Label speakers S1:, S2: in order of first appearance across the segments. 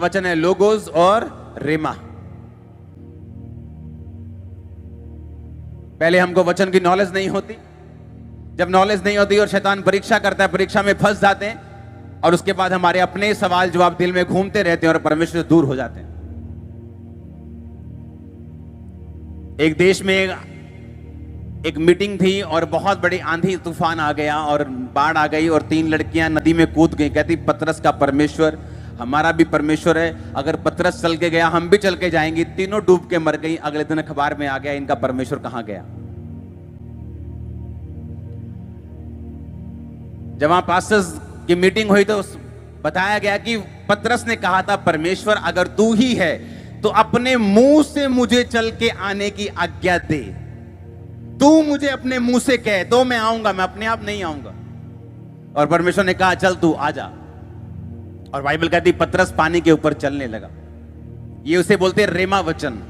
S1: वचन है लोगोस और रेमा। पहले हमको वचन की नॉलेज नहीं होती। जब नॉलेज नहीं होती और शैतान परीक्षा करता है, परीक्षा में फंस जाते हैं और उसके बाद हमारे अपने सवाल जवाब दिल में घूमते रहते हैं और परमेश्वर से दूर हो जाते हैं। एक देश में एक मीटिंग थी और बहुत बड़ी आंधी तूफान आ गया और बाढ़ आ गई और 3 लड़कियां नदी में कूद गई। कहती पतरस का परमेश्वर हमारा भी परमेश्वर है, अगर पतरस चल के गया हम भी चल के जाएंगे। तीनों डूब के मर गई। अगले दिन अखबार में आ गया इनका परमेश्वर कहां गया। जब वहां पास्टर्स की मीटिंग हुई तो बताया गया कि पतरस ने कहा था परमेश्वर अगर तू ही है तो अपने मुंह से मुझे चल के आने की आज्ञा दे। तू मुझे अपने मुंह से कह तो मैं आऊंगा, मैं अपने आप नहीं आऊंगा। और परमेश्वर ने कहा चल तू आ जा। और बाइबल कहती पतरस पानी के ऊपर चलने लगा। ये उसे बोलते रेमा वचन,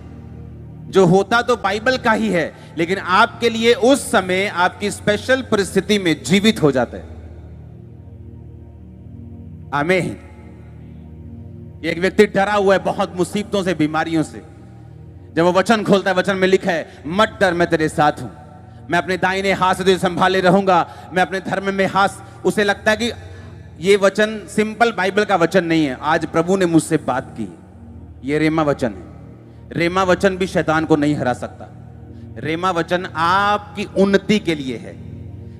S1: जो होता तो बाइबल का ही है लेकिन आपके लिए उस समय आपकी स्पेशल परिस्थिति में जीवित हो जाता है। आमीन। एक व्यक्ति डरा हुआ है बहुत मुसीबतों से, बीमारियों से। जब वो वचन खोलता है, वचन में लिखा है मत डर मैं तेरे साथ हूं, मैं अपने दाहिने हाथ से तुझे संभाले रहूंगा, मैं अपने धर्म में हाथ। उसे लगता है कि ये वचन सिंपल बाइबल का वचन नहीं है, आज प्रभु ने मुझसे बात की। ये रेमा वचन है। रेमा वचन भी शैतान को नहीं हरा सकता। रेमा वचन आपकी उन्नति के लिए है।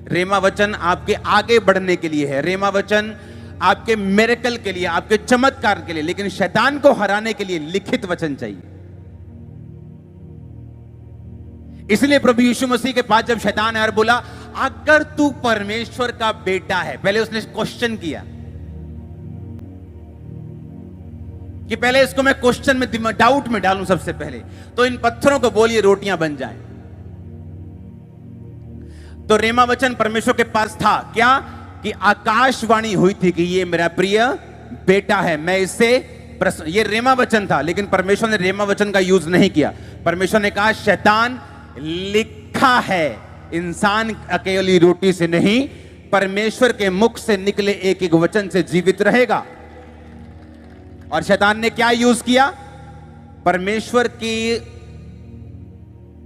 S1: रेमा वचन आपके आगे बढ़ने के लिए है। रेमा वचन आपके मिरेकल के लिए, आपके चमत्कार के लिए। लेकिन शैतान को हराने के लिए लिखित वचन चाहिए। इसलिए प्रभु यीशु मसीह के पास जब शैतान आया और बोला अगर तू परमेश्वर का बेटा है, पहले उसने क्वेश्चन किया कि पहले इसको मैं क्वेश्चन में डाउट में डालूं सबसे पहले, तो इन पत्थरों को बोलिए रोटियां बन जाएं। तो रेमा वचन परमेश्वर के पास था क्या कि आकाशवाणी हुई थी कि ये मेरा प्रिय बेटा है, मैं इससे ये रेमा वचन था। लेकिन परमेश्वर ने रेमा वचन का यूज नहीं किया। परमेश्वर ने कहा शैतान लिखा है इंसान अकेली रोटी से नहीं, परमेश्वर के मुख से निकले एक एक वचन से जीवित रहेगा। और शैतान ने क्या यूज किया? परमेश्वर की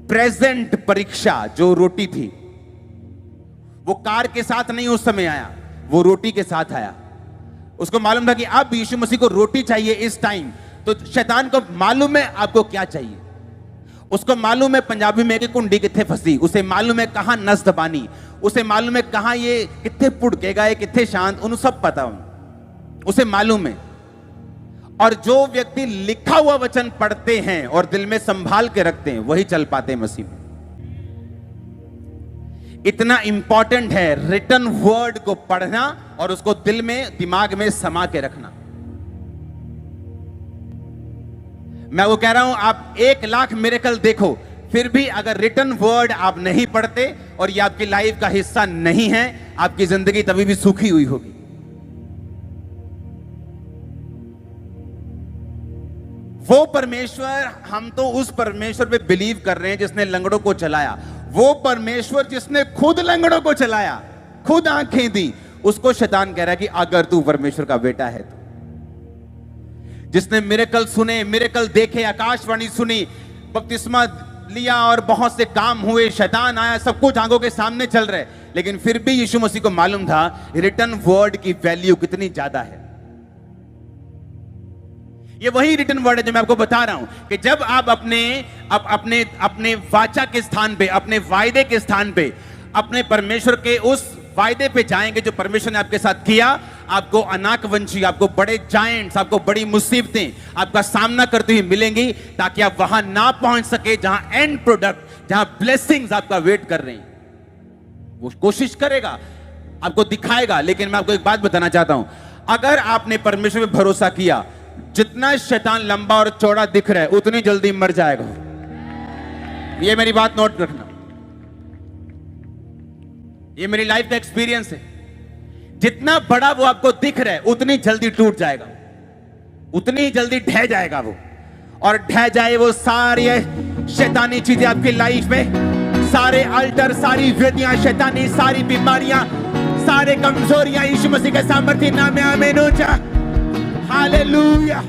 S1: प्रेजेंट परीक्षा जो रोटी थी, वो कार के साथ नहीं उस समय आया, वो रोटी के साथ आया। उसको मालूम था कि अब यीशु मसीह को रोटी चाहिए इस टाइम। तो शैतान को मालूम है आपको क्या चाहिए। उसको मालूम है पंजाबी में कि कुंडी किथे फसी, उसे मालूम है कहां नस दबानी, उसे मालूम है कहां ये किथे पुड़केगा, ये किथे शांत, उन्हें सब पता उसे मालूम है। और जो व्यक्ति लिखा हुआ वचन पढ़ते हैं और दिल में संभाल के रखते हैं वही चल पाते हैं मसीह में। इतना इंपॉर्टेंट है रिटन वर्ड को पढ़ना और उसको दिल में दिमाग में समा के रखना। मैं वो कह रहा हूं आप 1 लाख मिरेकल देखो, फिर भी अगर रिटन वर्ड आप नहीं पढ़ते और ये आपकी लाइफ का हिस्सा नहीं है, आपकी जिंदगी तभी भी सूखी हुई होगी। वो परमेश्वर, हम तो उस परमेश्वर पे बिलीव कर रहे हैं जिसने लंगड़ों को चलाया। वो परमेश्वर जिसने खुद लंगड़ों को चलाया, खुद आंखें दी, उसको शैतान कह रहा है कि अगर तू परमेश्वर का बेटा है तो। जिसने मिरेकल सुने, मिरेकल देखे, आकाशवाणी सुनी, बपतिस्मा लिया और बहुत से काम हुए, शैतान आया, सब कुछ आंखों के सामने चल रहे, लेकिन फिर भी यीशु मसीह को मालूम था रिटन वर्ड की वैल्यू कितनी ज्यादा है। ये वही रिटन वर्ड है जो मैं आपको बता रहा हूं कि जब आप अपने वाचा के स्थान पे, अपने वायदे के स्थान पे, अपने परमेश्वर के उस वायदे पे जाएंगे जो परमेश्वर ने आपके साथ किया, आपको अनाकवंशी, आपको बड़े जायंट्स, आपको बड़ी मुसीबतें आपका सामना करते हुए मिलेंगी, ताकि आप वहां ना पहुंच सके जहां एंड प्रोडक्ट, जहां ब्लेसिंग्स आपका वेट कर रही हैं। वो कोशिश करेगा, आपको दिखाएगा। लेकिन मैं आपको एक बात बताना चाहता हूं, अगर आपने परमेश्वर पे भरोसा किया, जितना शैतान लंबा और चौड़ा दिख रहा है उतनी जल्दी मर जाएगा। ये मेरी बात नोट रखना, ये मेरी लाइफ का एक्सपीरियंस है। जितना बड़ा वो आपको दिख रहा है उतनी जल्दी टूट जाएगा, उतनी जल्दी ढह जाएगा वो। और ढह जाए वो सारी शैतानी चीजें आपकी लाइफ में, सारे अल्टर, सारी व्याधियां शैतानी, सारी बीमारियां, सारे कमजोरियां यीशु मसीह के सामर्थ्य नाम में आमीन हो जा। हालेलुया।